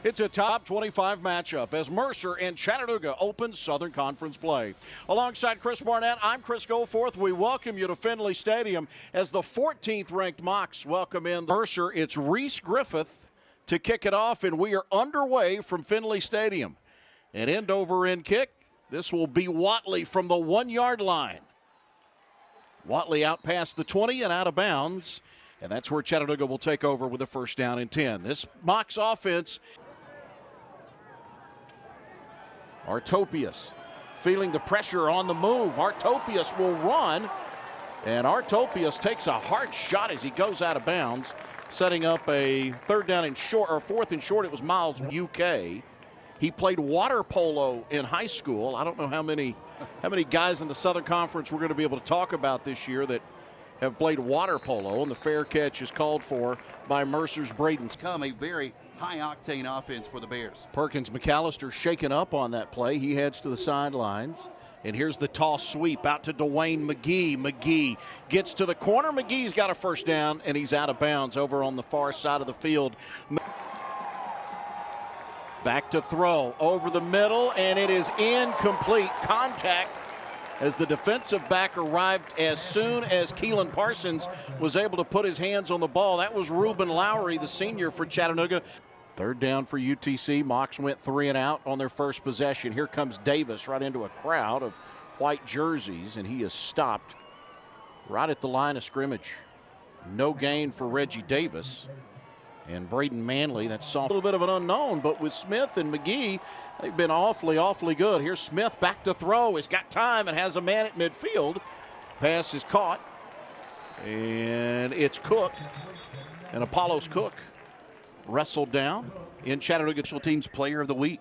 It's a top 25 matchup as Mercer and Chattanooga open Southern Conference play. Alongside Chris Barnett, I'm Chris Goforth. We welcome you to Findlay Stadium as the 14th ranked Mocs welcome in Mercer. It's Reese Griffith to kick it off, and we are underway from Findlay Stadium. An end-over-end kick. This will be Watley from the 1-yard line. Watley out past the 20 and out of bounds, and that's where Chattanooga will take over with a first down and 10. This Mocs offense. Artopius feeling the pressure on the move. Artopius will run, and Artopius takes a hard shot as he goes out of bounds, setting up a third down and short, or fourth and short. It was Miles, UK. He played water polo in high school. I don't know how many guys in the Southern Conference we're going to be able to talk about this year that have played water polo, and the fair catch is called for by Mercer's Braden. Come a very high-octane offense for the Bears. Perkins McAllister shaken up on that play. He heads to the sidelines. And here's the toss sweep out to Dwayne McGee. McGee gets to the corner. McGee's got a first down, and he's out of bounds over on the far side of the field. Back to throw over the middle, and it is incomplete. Contact as the defensive back arrived as soon as Keelan Parsons was able to put his hands on the ball. That was Ruben Lowry, the senior for Chattanooga. Third down for UTC. Mocs went 3 and out on their first possession. Here comes Davis right into a crowd of white jerseys, and he is stopped right at the line of scrimmage. No gain for Reggie Davis. And Braden Manley, that's a little bit of an unknown, but with Smith and McGee, they've been awfully good. Here's Smith back to throw. He's got time and has a man at midfield. Pass is caught, and it's Cook. And Apollos Cook wrestled down in Chattanooga. Special Teams Player of the Week.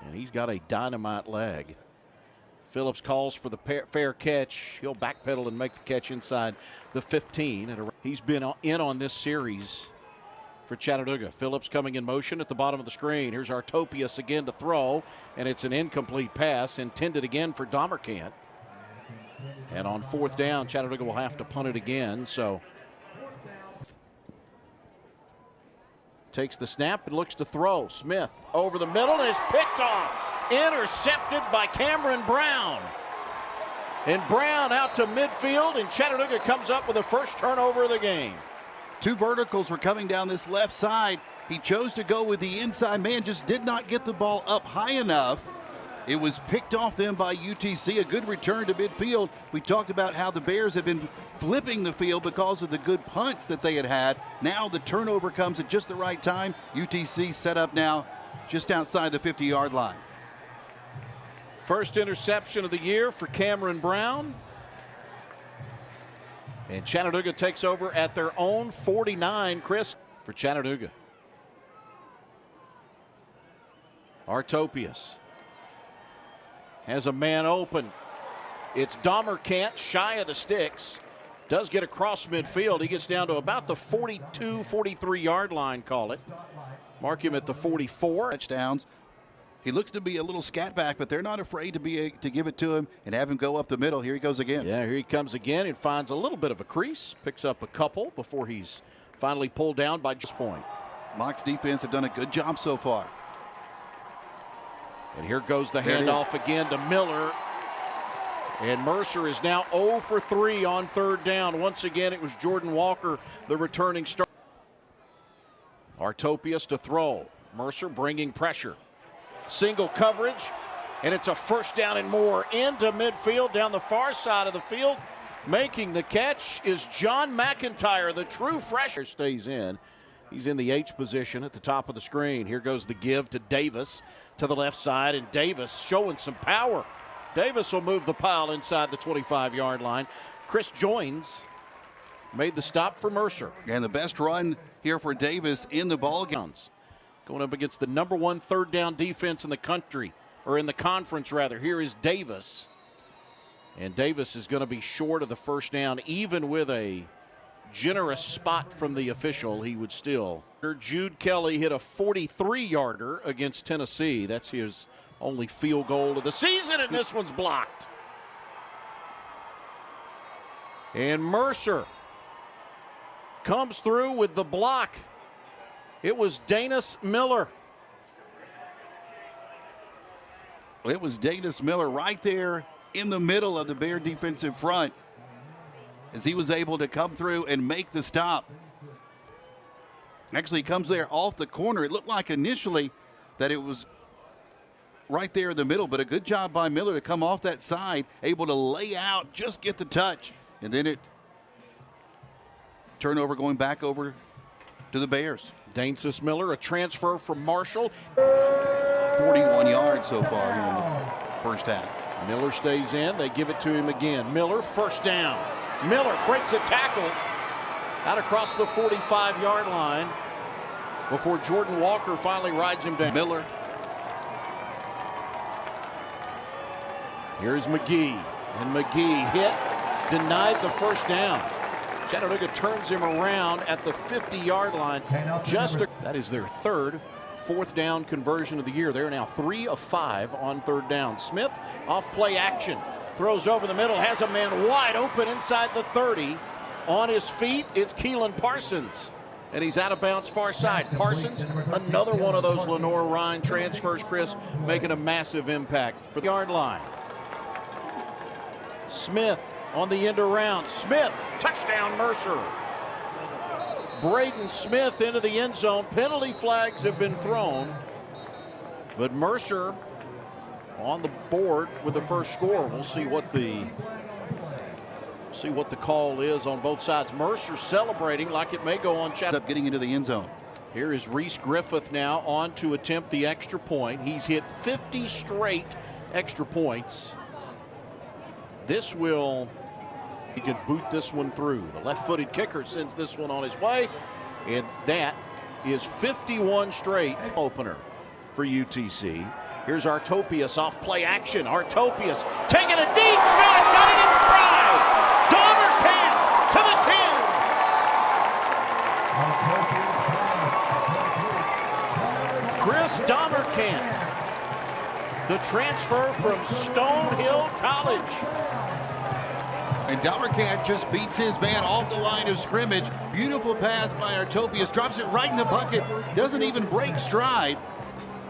And he's got a dynamite leg. Phillips calls for the fair catch. He'll backpedal and make the catch inside the 15. And he's been in on this series for Chattanooga. Phillips coming in motion at the bottom of the screen. Here's Artopius again to throw, and it's an incomplete pass intended again for Domercant. And on fourth down, Chattanooga will have to punt it again. So takes the snap and looks to throw. Smith over the middle, and it's picked off. Intercepted by Cameron Brown. And Brown out to midfield, and Chattanooga comes up with the first turnover of the game. Two verticals were coming down this left side. He chose to go with the inside man, just did not get the ball up high enough. It was picked off then by UTC, a good return to midfield. We talked about how the Bears have been flipping the field because of the good punts that they had. Now the turnover comes at just the right time. UTC set up now just outside the 50-yard line. First interception of the year for Cameron Brown. And Chattanooga takes over at their own 49, Chris, for Chattanooga. Artopius has a man open. It's Domercant shy of the sticks. Does get across midfield. He gets down to about the 42, 43-yard line, call it. Mark him at the 44. Touchdowns. He looks to be a little scat back, but they're not afraid to give it to him and have him go up the middle. Here he goes again. Yeah, here he comes again and finds a little bit of a crease. Picks up a couple before he's finally pulled down by just point. Mocs defense have done a good job so far. And here goes the handoff again to Miller. And Mercer is now 0 for 3 on third down. Once again, it was Jordan Walker, the returning starter. Artopius to throw. Mercer bringing pressure. Single coverage, and it's a first down and more into midfield down the far side of the field. Making the catch is John McIntyre, the true freshman. Stays in. He's in the H position at the top of the screen. Here goes the give to Davis to the left side, and Davis showing some power. Davis will move the pile inside the 25-yard line. Chris Joins made the stop for Mercer. And the best run here for Davis in the ball game. Going up against the #1 third down defense in the country, or in the conference rather. Here is Davis. And Davis is going to be short of the first down. Even with a generous spot from the official, he would still. Jude Kelly hit a 43-yarder against Tennessee. That's his only field goal of the season, and this one's blocked. And Mercer comes through with the block. It was Danis Miller. It was Danis Miller right there in the middle of the Bear defensive front as he was able to come through and make the stop. Actually, he comes there off the corner. It looked like initially that it was right there in the middle, but a good job by Miller to come off that side, able to lay out, just get the touch, and then it turnover going back over to the Bears. Danis Miller, a transfer from Marshall. 41 yards so far here in the first half. Miller stays in. They give it to him again. Miller, first down. Miller breaks a tackle out across the 45-yard line before Jordan Walker finally rides him down. Miller. Here's McGee. And McGee hit, denied the first down. Chattanooga turns him around at the 50-yard line. That is their third fourth down conversion of the year. They're now 3 of 5 on third down. Smith off play action. Throws over the middle, has a man wide open inside the 30. On his feet, it's Keelan Parsons. And he's out of bounds far side. Parsons, another one of those Lenore-Ryan transfers, Chris, making a massive impact for the yard line. Smith on the end around. Smith, touchdown Mercer. Braden Smith into the end zone. Penalty flags have been thrown, but Mercer on the board with the first score. We'll see what the call is on both sides. Mercer celebrating like it may go on Chattanooga. Up getting into the end zone. Here is Reese Griffith now on to attempt the extra point. He's hit 50 straight extra points. He could boot this one through. The left-footed kicker sends this one on his way, and that is 51 straight opener for UTC. Here's Artopius off play action. Artopius taking a deep shot, got it in stride. Dauberkamp to the 10. Chris Dauberkamp, the transfer from Stonehill College. And Dauberkamp just beats his man off the line of scrimmage. Beautiful pass by Artopius. Drops it right in the bucket. Doesn't even break stride.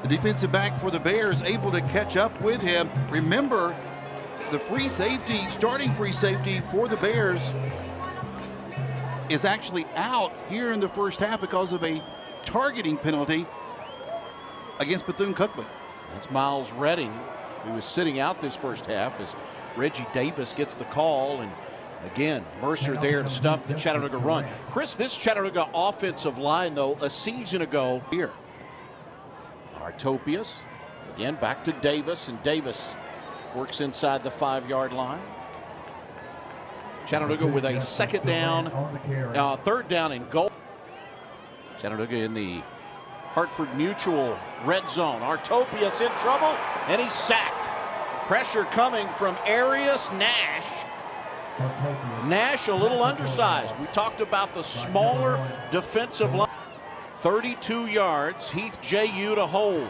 The defensive back for the Bears able to catch up with him. Remember, the free safety, starting free safety for the Bears is actually out here in the first half because of a targeting penalty against Bethune-Cookman. That's Miles Redding, who was sitting out this first half as Reggie Davis gets the call, and again, Mercer there to stuff the Chattanooga run. Chris, this Chattanooga offensive line, though, a season ago here. Artopius, again, back to Davis, and Davis works inside the 5-yard line. Chattanooga with a third down and goal. Chattanooga in the Hartford Mutual red zone. Artopius in trouble, and he's sacked. Pressure coming from Arius Nash. Nash a little undersized. We talked about the smaller defensive line. 32 yards, Heath J.U. to hold.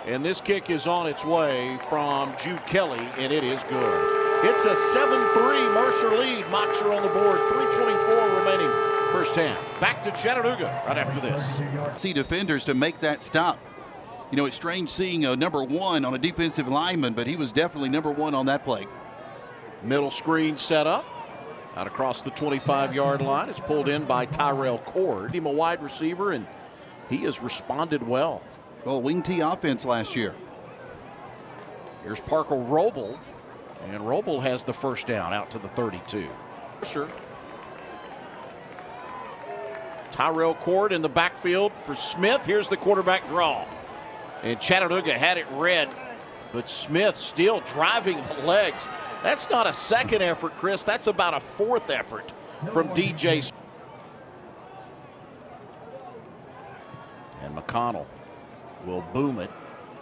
And this kick is on its way from Jude Kelly, and it is good. It's a 7-3 Mercer lead. Moxer on the board, 3:24 remaining first half. Back to Chattanooga right after this. See defenders to make that stop. You know, it's strange seeing a number 1 on a defensive lineman, but he was definitely number 1 on that play. Middle screen set up. Out across the 25-yard line. It's pulled in by Tyrell Cord. He's a wide receiver, and he has responded well. Well, wing T offense last year. Here's Parker Roble, and Roble has the first down out to the 32. Sure. Tyrell Cord in the backfield for Smith. Here's the quarterback draw. And Chattanooga had it read, but Smith still driving the legs. That's not a second effort, Chris. That's about a fourth effort from DJ. And McConnell will boom it.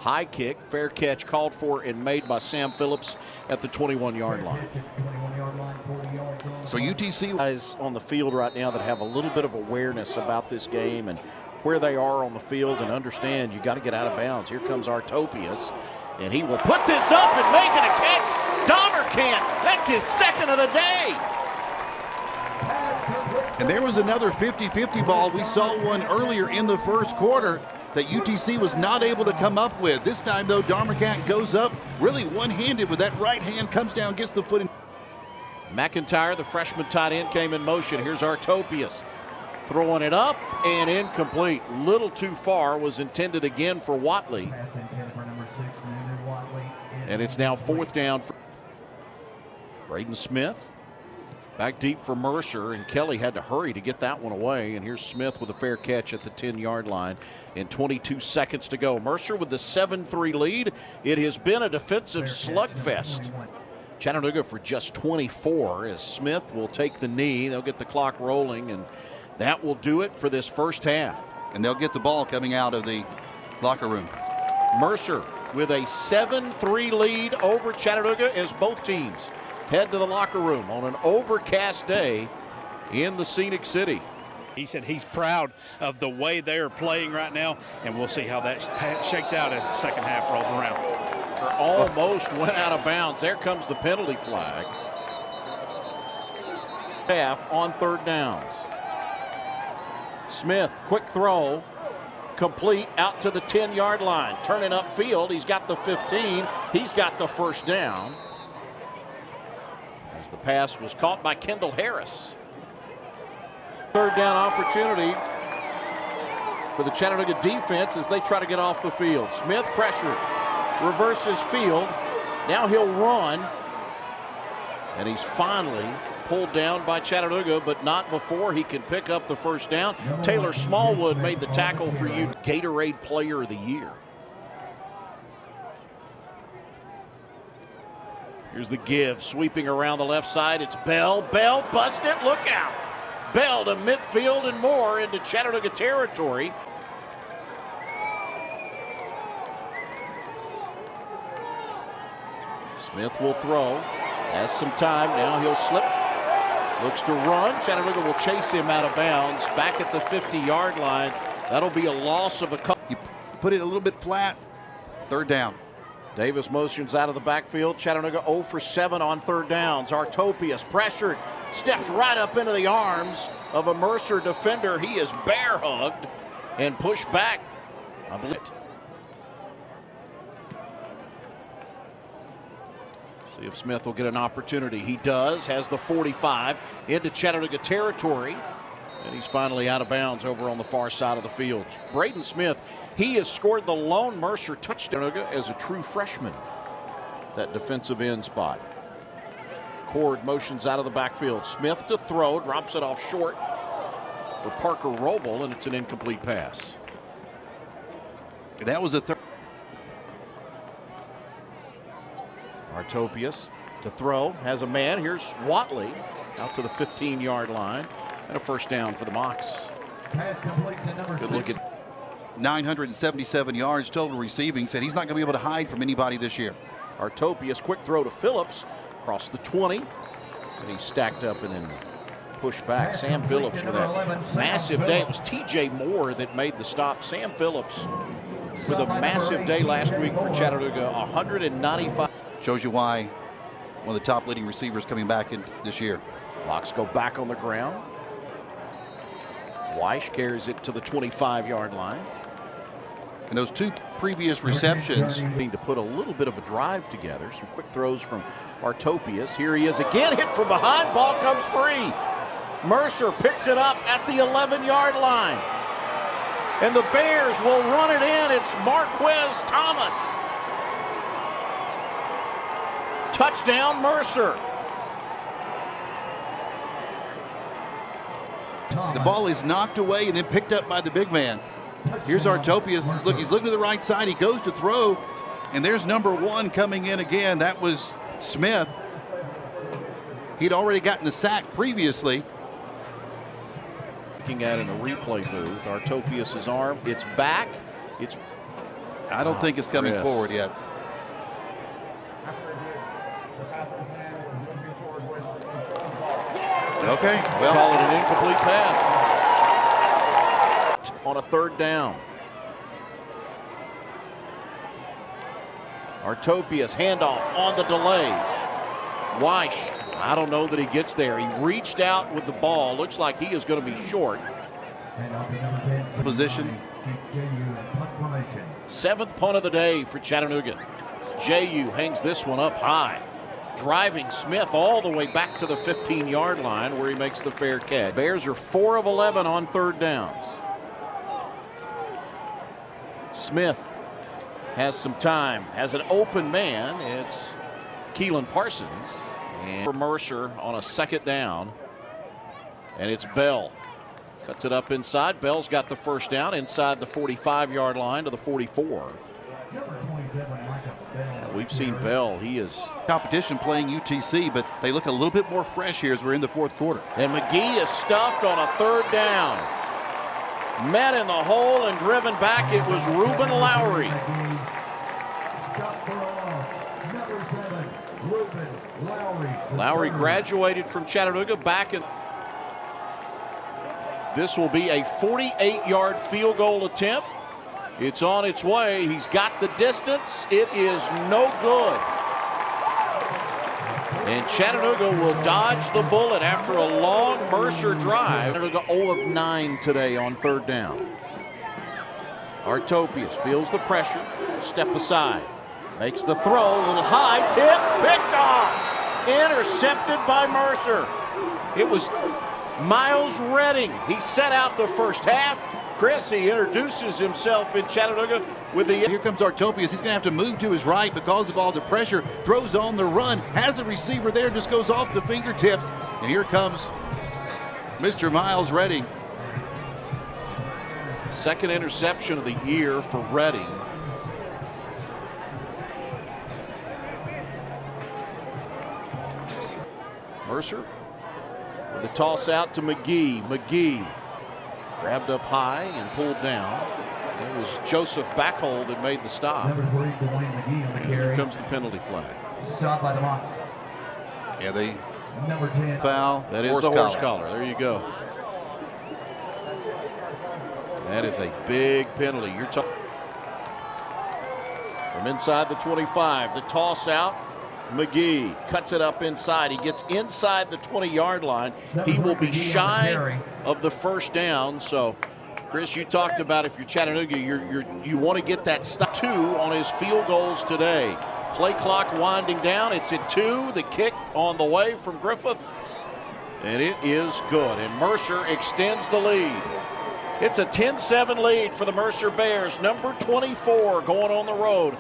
High kick, fair catch called for and made by Sam Phillips at the 21-yard line. So UTC guys on the field right now that have a little bit of awareness about this game and where they are on the field and understand you got to get out of bounds. Here comes Artopius, and he will put this up and make it a catch. Dauberkamp, that's his second of the day. And there was another 50-50 ball. We saw one earlier in the first quarter that UTC was not able to come up with. This time, though, Darmacant goes up really one-handed with that right hand, comes down, gets the foot in. McIntyre, the freshman tight end, came in motion. Here's Artopius throwing it up and incomplete. Little too far, was intended again for Watley. And it's now 4th down for Braden Smith. Back deep for Mercer, and Kelly had to hurry to get that one away. And here's Smith with a fair catch at the 10-yard line and 22 seconds to go. Mercer with the 7-3 lead. It has been a defensive slugfest. Chattanooga for just 24 as Smith will take the knee. They'll get the clock rolling, and that will do it for this first half. And they'll get the ball coming out of the locker room. Mercer with a 7-3 lead over Chattanooga as both teams head to the locker room on an overcast day in the Scenic City. He said he's proud of the way they are playing right now, and we'll see how that shakes out as the second half rolls around. Almost went out of bounds. There comes the penalty flag. Half on 3rd downs. Smith, quick throw, complete out to the 10-yard line. Turning upfield, he's got the 15. He's got the first down. As the pass was caught by Kendall Harris. 3rd down opportunity for the Chattanooga defense as they try to get off the field. Smith pressured, reverses field. Now he'll run. And he's finally pulled down by Chattanooga, but not before he can pick up the first down. Taylor Smallwood made the tackle for you, Gatorade Player of the Year. Here's the give, sweeping around the left side. It's Bell. Bell, bust it, look out. Bell to midfield and more into Chattanooga territory. Smith will throw, has some time, now he'll slip. Looks to run, Chattanooga will chase him out of bounds. Back at the 50-yard line, that'll be a loss of a couple. You put it a little bit flat, 3rd down. Davis motions out of the backfield. Chattanooga 0 for 7 on 3rd downs. Artopius pressured, steps right up into the arms of a Mercer defender. He is bear hugged and pushed back. I believe it. See if Smith will get an opportunity. He does, has the 45 into Chattanooga territory. And he's finally out of bounds over on the far side of the field. Braden Smith, he has scored the lone Mercer touchdown as a true freshman. That defensive end spot. Cord motions out of the backfield. Smith to throw, drops it off short for Parker Roble, and it's an incomplete pass. That was a third. Artopius to throw, has a man. Here's Watley out to the 15-yard line. And a first down for the Mocs. Good look at 977 yards total receiving. Said he's not going to be able to hide from anybody this year. Artopius, quick throw to Phillips across the 20. And he's stacked up and then pushed back. Sam Phillips with a massive day. It was TJ Moore that made the stop. Sam Phillips with a massive day last week for Chattanooga. 195. Shows you why one of the top leading receivers coming back in this year. Mocs go back on the ground. Weish carries it to the 25-yard line. And those 2 previous receptions. Need to put a little bit of a drive together. Some quick throws from Artopius. Here he is again, hit from behind. Ball comes free. Mercer picks it up at the 11-yard line. And the Bears will run it in. It's Marquez Thomas. Touchdown, Mercer. The ball is knocked away and then picked up by the big man. Here's Artopius. Look, he's looking to the right side. He goes to throw, and there's number 1 coming in again. That was Smith. He'd already gotten the sack previously. Looking at in the replay booth, Artopius' arm. It's back. I don't think it's coming forward yet. Okay, well, call it an incomplete pass on a 3rd down. Artopius handoff on the delay. Weish I don't know that he gets there. He reached out with the ball. Looks like he is going to be short. Position. 7th punt of the day for Chattanooga. JU hangs this one up high, driving Smith all the way back to the 15-yard line where he makes the fair catch. Bears are 4 of 11 on 3rd downs. Smith has some time, has an open man. It's Keelan Parsons. And for Mercer on a 2nd down. And it's Bell. Cuts it up inside. Bell's got the first down inside the 45-yard line to the 44. We've seen Bell. He is Competition playing UTC, but they look a little bit more fresh here as we're in the 4th quarter. And McGee is stuffed on a 3rd down. Met in the hole and driven back. It was Ruben Lowry. Lowry graduated from Chattanooga back in. This will be a 48-yard field goal attempt. It's on its way. He's got the distance. It is no good. And Chattanooga will dodge the bullet after a long Mercer drive. Chattanooga 0 of 9 today on 3rd down. Artopius feels the pressure. Step aside. Makes the throw. A little high tip. Picked off. Intercepted by Mercer. It was Miles Redding. He set out the first half. Chris, he introduces himself in Chattanooga with the. Here comes Artopius. He's going to have to move to his right because of all the pressure. Throws on the run. Has a receiver there. Just goes off the fingertips. And here comes Mr. Miles Redding. 2nd interception of the year for Redding. Mercer with a toss out to McGee. McGee grabbed up high and pulled down. It was Joseph Backhole that made the stop. Number 3, Dwayne McGee on the carry. Here comes the penalty flag. Stop by the Mocs. Yeah, they Number 10. foul. That is the horse collar. There you go. That is a big penalty. You're talking from inside the 25. The toss out. McGee cuts it up inside. He gets inside the 20-yard line. He will be shy of the first down. So, Chris, you talked about if you're Chattanooga, you want to get that stop. 2 on his field goals today. Play clock winding down. It's at 2. The kick on the way from Griffith, and it is good. And Mercer extends the lead. It's a 10-7 lead for the Mercer Bears. Number 24 going on the road.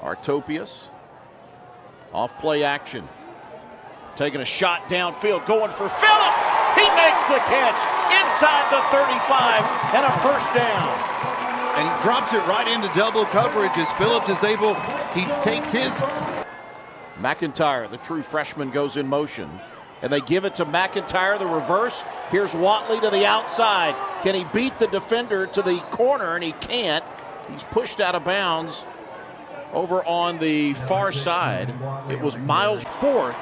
Artopius, off play action, taking a shot downfield, going for Phillips. He makes the catch inside the 35 and a first down. And he drops it right into double coverage as Phillips is able, he takes his. McIntyre, the true freshman, goes in motion. And they give it to McIntyre, the reverse. Here's Watley to the outside. Can he beat the defender to the corner? And he can't. He's pushed out of bounds. Over on the far side, it was Miles 4th.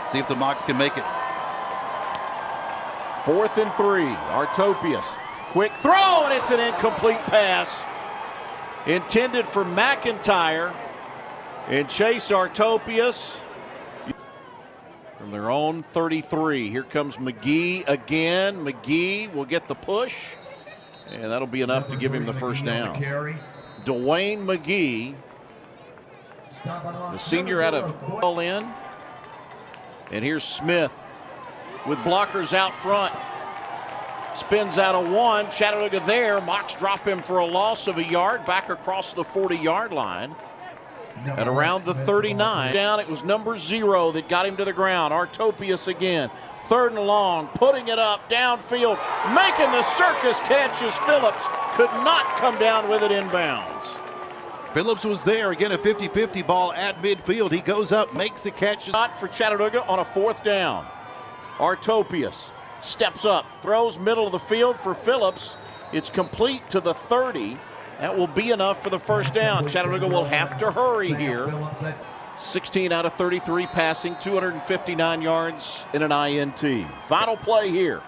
See if the Mocs can make it. 4th and 3. Artopius, quick throw, and it's an incomplete pass. Intended for McIntyre. And Chase Artopius from their own 33. Here comes McGee again. McGee will get the push, and that'll be enough to give him the first down. Dwayne McGee, the senior out of Lynn. And here's Smith with blockers out front. Spins out of 1. Chattanooga there. Mocs drop him for a loss of a yard back across the 40-yard line. At around the 39. Down, it was number 0 that got him to the ground. Artopius again. 3rd and long, putting it up downfield, making the circus catch as Phillips could not come down with it inbounds. Phillips was there again, a 50-50 ball at midfield. He goes up, makes the catch. Not for Chattanooga on a 4th down. Artopius steps up, throws middle of the field for Phillips. It's complete to the 30. That will be enough for the first down. Chattanooga will have to hurry here. 16 out of 33 passing, 259 yards in an INT. Final play here.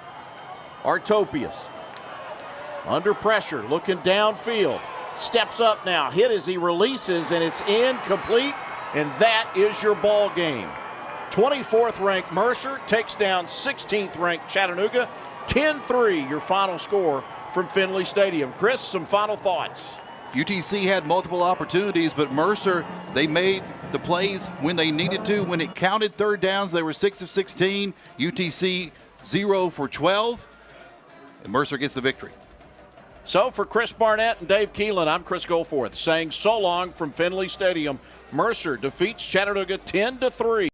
Artopius under pressure, looking downfield. Steps up now, hit as he releases, and it's incomplete. and that is your ball game. 24th ranked Mercer takes down 16th ranked Chattanooga. 10-3 your final score from Finley Stadium. Chris, some final thoughts. UTC had multiple opportunities, but Mercer, they made the plays when they needed to. When it counted third downs, they were 6 of 16. UTC 0 for 12. And Mercer gets the victory. So for Chris Barnett and Dave Keelan, I'm Chris Goforth saying so long from Finley Stadium. Mercer defeats Chattanooga 10-3.